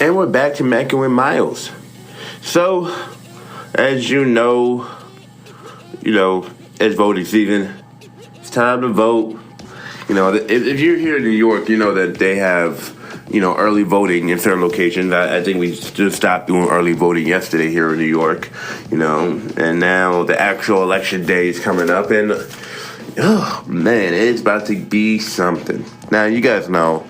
And we're back to Mackin with Miles. So, as you know, it's voting season. It's time to vote. If you're here in New York, you know that they have, early voting in certain locations. I think we just stopped doing early voting yesterday here in New York, and now the actual election day is coming up, and, oh, man, it's about to be something. Now, you guys know,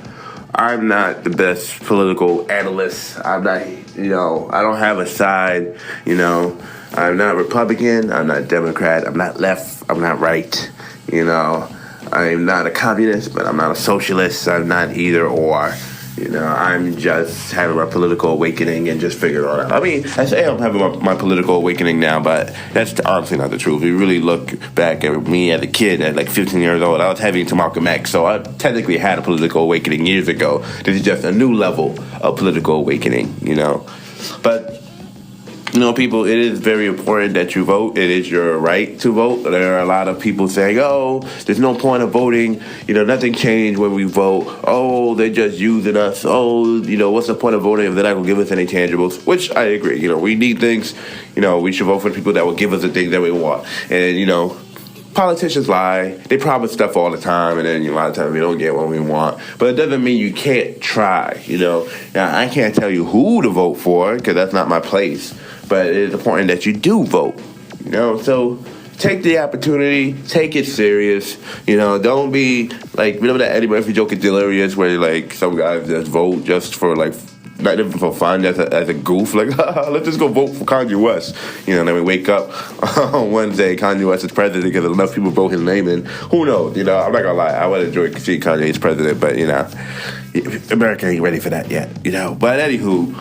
I'm not the best political analyst. I'm not, I don't have a side, I'm not Republican, I'm not Democrat, I'm not left, I'm not right, I'm not a communist, but I'm not a socialist, I'm not either or. I'm just having my political awakening and just figuring it out. I mean, I say I'm having my political awakening now, but that's honestly not the truth. If you really look back at me as a kid, at like 15 years old, I was heavy into Malcolm X, so I technically had a political awakening years ago. This is just a new level of political awakening, But, people, it is very important that you vote. It is your right to vote. There are a lot of people saying, oh, there's no point of voting. Nothing changed when we vote. Oh, they're just using us. Oh, what's the point of voting if they're not going to give us any tangibles? Which I agree. We need things. We should vote for the people that will give us the things that we want. And, politicians lie. They promise stuff all the time, and then a lot of times we don't get what we want. But it doesn't mean you can't try, Now, I can't tell you who to vote for because that's not my place. But it is important that you do vote, So take the opportunity, take it serious, Don't be like, remember that Eddie Murphy joke is Delirious where like some guys just vote just for like, not even for fun, as a goof, like, let's just go vote for Kanye West. Then we wake up on Wednesday, Kanye West is president because enough people wrote his name in. Who knows, I'm not going to lie, I would enjoy seeing Kanye as president, but, America ain't ready for that yet, But anywho,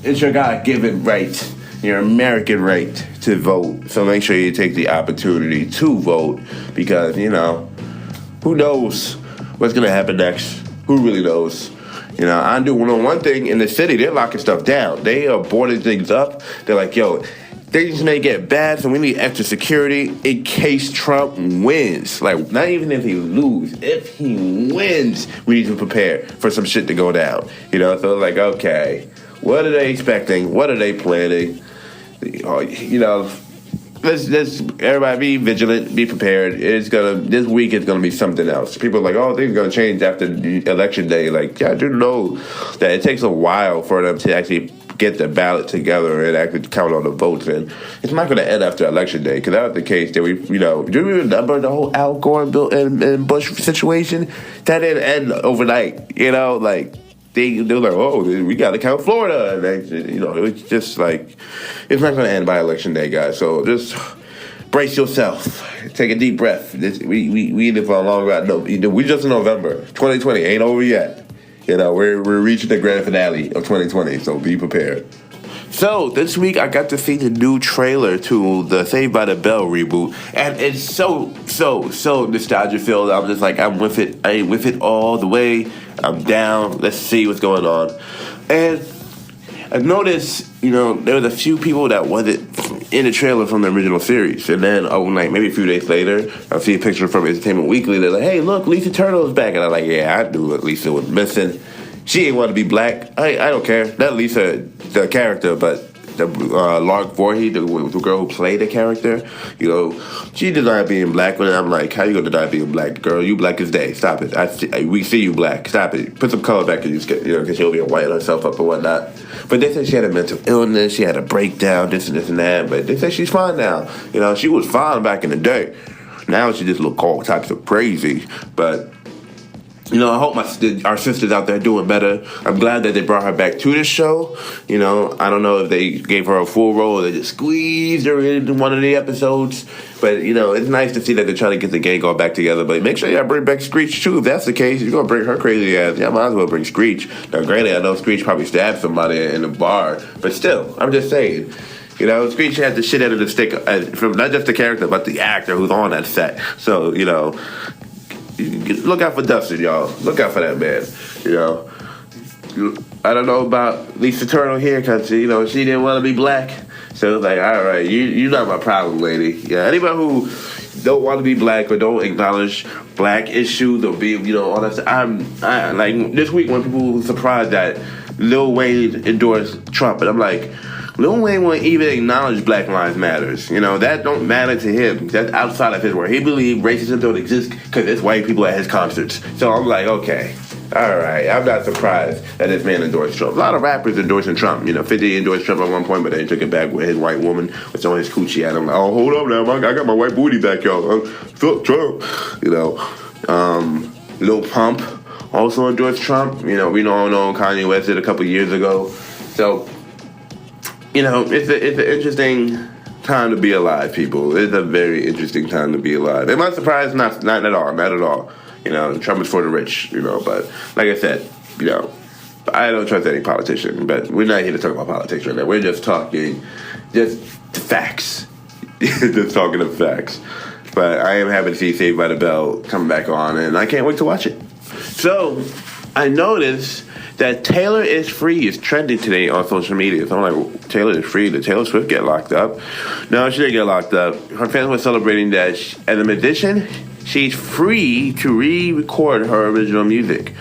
it's your God-given right, your American right to vote. So make sure you take the opportunity to vote because, who knows what's going to happen next? Who really knows? I do know one thing in the city, they're locking stuff down. They are boarding things up. They're like, yo, things may get bad, so we need extra security in case Trump wins. Like, not even if he loses. If he wins, we need to prepare for some shit to go down. So like, okay, what are they expecting? What are they planning? Let's everybody be vigilant, be prepared. This week is gonna be something else. People are like, oh, things are gonna change after the election day. Like, yeah, I do know that it takes a while for them to actually get the ballot together and actually count all the votes, and it's not going to end after election day. Because that was the case that do you remember the whole Al Gore and Bush situation? That didn't end overnight. Like they were like, oh, we got to count Florida, and they, it was just like it's not going to end by election day, guys. So just brace yourself. Take a deep breath. We live for a long ride. No, we just in November. 2020 ain't over yet. We're reaching the grand finale of 2020, so be prepared. So, this week I got to see the new trailer to the Saved by the Bell reboot, and it's so nostalgia-filled. I'm just like, I'm with it. I ain't with it all the way. I'm down. Let's see what's going on. And I noticed, there was a few people that wasn't in the trailer from the original series. And then, maybe a few days later, I see a picture from Entertainment Weekly. They're like, hey, look, Lisa Turtle is back. And I'm like, yeah, I knew what Lisa was missing. She ain't want to be black. I don't care. Not Lisa, the character, but the Lark Voorhees, the girl who played the character, she denied being black. But I'm like, how you gonna deny being black, girl? You black as day. Stop it. We see you black. Stop it. Put some color back in your skin, because she'll be white herself up and whatnot. But they said she had a mental illness. She had a breakdown, this and this and that. But they said she's fine now. She was fine back in the day. Now she just look all types of crazy. But I hope our sisters out there are doing better. I'm glad that they brought her back to this show. I don't know if they gave her a full role or they just squeezed her into one of the episodes. But, it's nice to see that they're trying to get the gang all back together. But make sure y'all bring back Screech, too. If that's the case, you're going to bring her crazy ass. Y'all might as well bring Screech. Now, granted, I know Screech probably stabbed somebody in the bar. But still, I'm just saying. Screech had the shit out of the stick from not just the character, but the actor who's on that set. So, look out for Dustin, y'all. Look out for that man. I don't know about Lisa Turtle here because, she didn't want to be black. So it's like, all right, you're not my problem, lady. Yeah, anybody who don't want to be black or don't acknowledge black issues or be, all that stuff. I like this week when people were surprised that Lil Wayne endorsed Trump, and I'm like, Lil Wayne won't even acknowledge Black Lives Matters. That don't matter to him. That's outside of his work. He believes racism don't exist because it's white people at his concerts. So I'm like, okay, all right. I'm not surprised that this man endorsed Trump. A lot of rappers endorsing Trump. 50 endorsed Trump at one point, but then he took it back with his white woman was on his coochie at him. Like, oh, hold up now, I got my white booty back, y'all. Fuck Trump. Lil Pump also endorsed Trump. We all know Kanye West did a couple years ago. So, it's an interesting time to be alive, people. It's a very interesting time to be alive. Am I surprised? Not at all. Not at all. Trump is for the rich, but like I said, I don't trust any politician, but we're not here to talk about politics right now. We're just talking facts. Just talking of facts. But I am happy to see Saved by the Bell come back on, and I can't wait to watch it. So, I noticed that Taylor is Free is trending today on social media. So I'm like, Taylor is free. Did Taylor Swift get locked up? No, she didn't get locked up. Her fans were celebrating that as a musician, she's free to re-record her original music.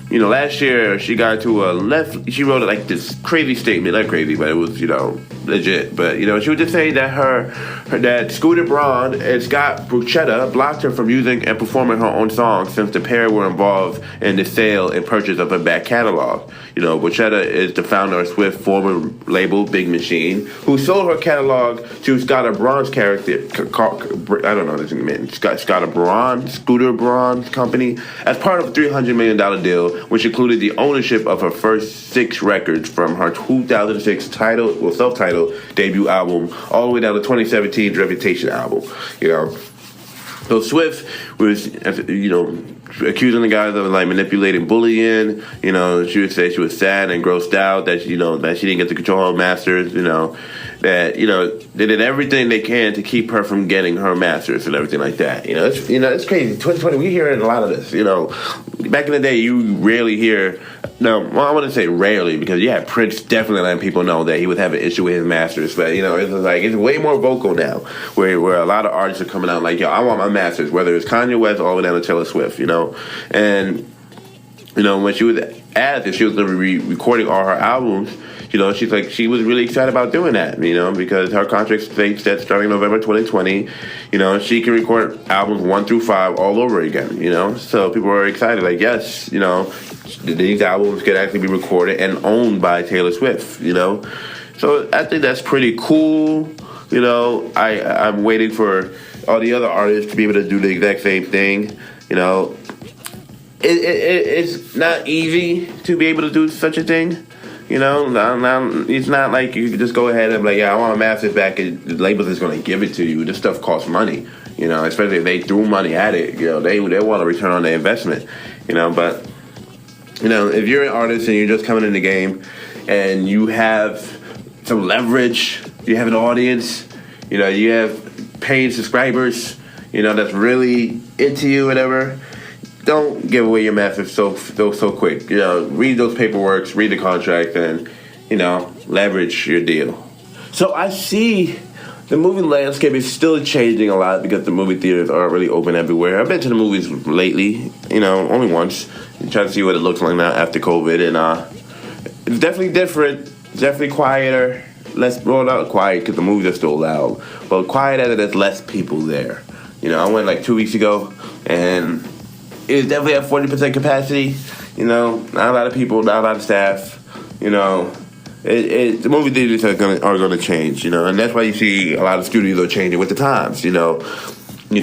Last year she got into she wrote like this crazy statement, not crazy, but it was, legit. But, she was just saying that that Scooter Braun and Scott Bruchetta blocked her from using and performing her own songs since the pair were involved in the sale and purchase of her back catalog. Bruchetta is the founder of Swift's former label, Big Machine, who sold her catalog to Scott Braun's character, I don't know this name, Scooter Braun's company, as part of a $300 million deal, which included the ownership of her first 6 records from her 2006 self-titled debut album all the way down to 2017's Reputation album. So Swift was, accusing the guys of like manipulating, bullying. She would say she was sad and grossed out that that she didn't get to control her masters. That they did everything they can to keep her from getting her masters and everything like that. It's crazy. 2020, we hear a lot of this. Back in the day, you rarely hear. No, I wouldn't say rarely because Prince definitely letting people know that he was having an issue with his masters. But it's way more vocal now, where a lot of artists are coming out like, yo, I want my masters, whether it's Kanye West all the way down to Taylor Swift. And when she was asked if she was going to be recording all her albums, she's like, she was really excited about doing that, because her contract states that starting November 2020, she can record albums 1 through 5 all over again, so people are excited, like, yes, these albums can actually be recorded and owned by Taylor Swift, so I think that's pretty cool. I'm waiting for all the other artists to be able to do the exact same thing. It's not easy to be able to do such a thing. It's not like you can just go ahead and be like, yeah, I want my masters back, and the labels is going to give it to you. This stuff costs money, especially if they threw money at it. They want to return on their investment, But, if you're an artist and you're just coming in the game and you have some leverage, you have an audience, you have paying subscribers, that's really into you, whatever. Don't give away your masters so quick. Read those paperworks, read the contract, and leverage your deal. So I see the movie landscape is still changing a lot because the movie theaters aren't really open everywhere. I've been to the movies lately, only once. Trying to see what it looks like now after COVID, and it's definitely different. It's definitely quieter. Not quiet because the movies are still loud, but quiet as there's less people there. I went like 2 weeks ago, and it was definitely at 40% capacity. Not a lot of people, not a lot of staff. The movie theaters are gonna change. And that's why you see a lot of studios are changing with the times. You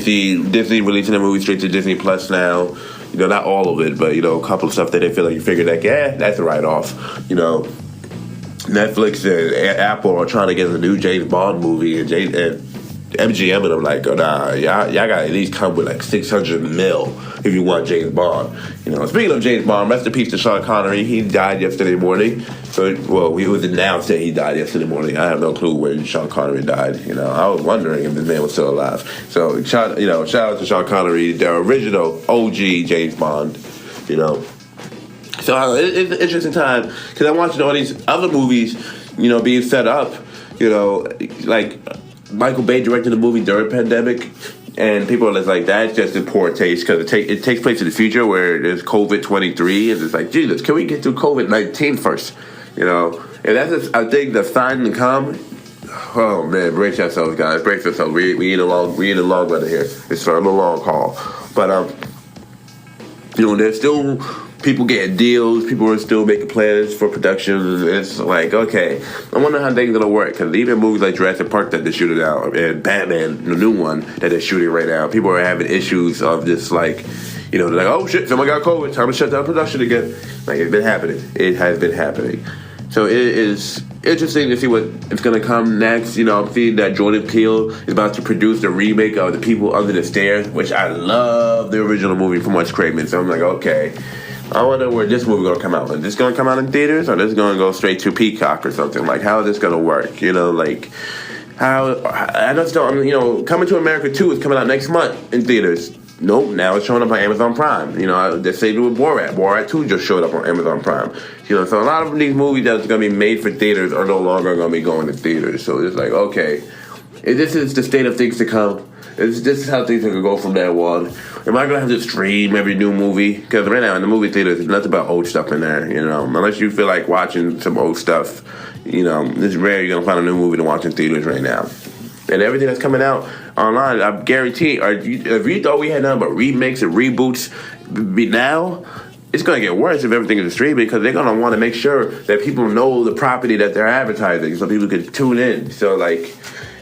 see Disney releasing their movies straight to Disney Plus now. Not all of it, but a couple of stuff that they feel like you figure that that's a write-off. Netflix and Apple are trying to get a new James Bond movie, and MGM, and I'm like, oh, nah, y'all gotta at least come with like $600 million if you want James Bond. Speaking of James Bond, rest in peace to Sean Connery. He died yesterday morning. It was announced that he died yesterday morning. I have no clue when Sean Connery died. I was wondering if the man was still alive. So shout out to Sean Connery, the original OG James Bond. So it's an interesting time because I'm watching all these other movies, being set up. Like Michael Bay directed a movie during pandemic. And people are just like, that's just in poor taste because it takes place in the future where there's COVID-23, and it's like, Jesus, can we get through COVID-19 first? You know, and that's just, I think the sign to come. Oh man, brace yourselves, guys, brace yourselves. We in a long weather here. It's a long haul, but you know, there's still people getting deals. People are still making plans for production. It's like, okay, I wonder how things gonna work because even movies like Jurassic Park that they're shooting out and Batman, the new one that they're shooting right now, people are having issues of just like, you know, they're like, oh shit, someone got COVID, time to shut down production again. Like, it's been happening. It has been happening. So it is interesting to see what is going to come next. You know, I'm seeing that Jordan Peele is about to produce the remake of The People Under the Stairs, which I love the original movie from Wes Craven. So I'm like, okay, I wonder where this movie going to come out. Is this going to come out in theaters, or is this going to go straight to Peacock or something? Like, how is this going to work? You know, like, how, I just don't, you know, Coming to America 2 is coming out next month in theaters. Nope, now it's showing up on Amazon Prime. You know, they say it with Borat. Borat 2 just showed up on Amazon Prime. You know, so a lot of these movies that's going to be made for theaters are no longer going to be going to theaters. So it's like, okay, this is the state of things to come. This is how things are going to go from now on. Am I going to have to stream every new movie? Because right now in the movie theaters, there's nothing about old stuff in there, you know. Unless you feel like watching some old stuff, you know, it's rare you're going to find a new movie to watch in theaters right now. And everything that's coming out online, I guarantee, if you thought we had nothing but remakes and reboots now, it's going to get worse if everything is streaming because they're going to want to make sure that people know the property that they're advertising so people can tune in. So, like,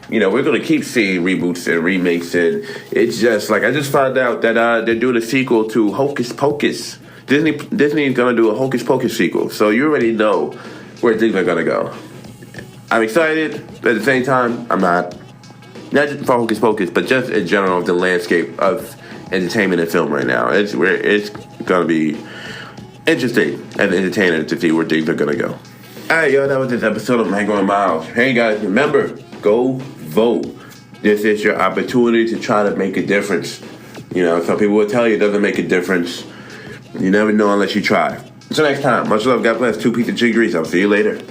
you know, we're going to keep seeing reboots and remakes. And it's just, like, I just found out that they're doing a sequel to Hocus Pocus. Disney is going to do a Hocus Pocus sequel. So you already know where things are going to go. I'm excited, but at the same time, I'm not. Not just for Hocus Pocus, but just in general of the landscape of entertainment and film right now. It's going to be interesting as an entertainer to see where things are going to go. All right, y'all, that was this episode of Mango and Miles. Hey, guys, remember, go vote. This is your opportunity to try to make a difference. You know, some people will tell you it doesn't make a difference. You never know unless you try. Until next time, much love, God bless, 2 pieces of chicken grease. I'll see you later.